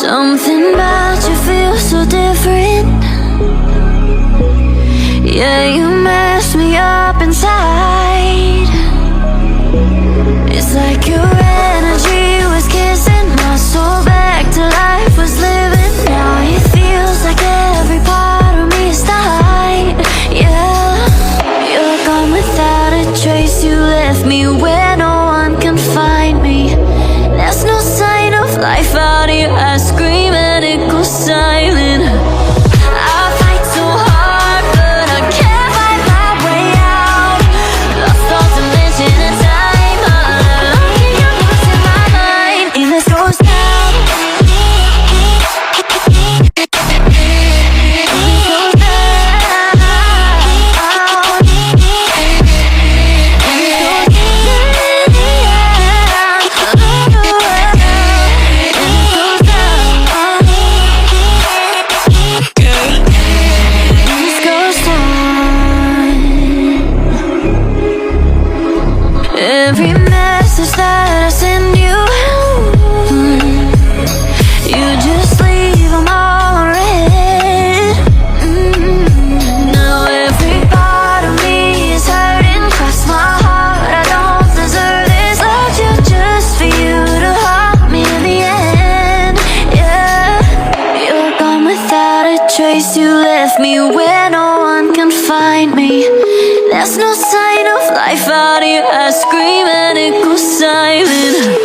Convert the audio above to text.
Something about you feels so different. Yeah, you mess me up inside. It's like your energy was kissing my soul back to life, was living. Now it feels like every part of me is died. Yeah, you're gone without a trace. You left me where no one can find me. There's no sign of life out here. I scream and it goes silent. I fight so hard, but I can't find my way out. Lost all dimension and time. Looking, you're losing my mind. And this goes down. Every message that I send you, you just leave them all red. Now every part of me is hurting. Cross my heart, I don't deserve this. Loved you just for you to haunt me in the end. Yeah, you're gone without a trace. You left me where no one can find me. There's no sign of life out here. I scream and it goes silent.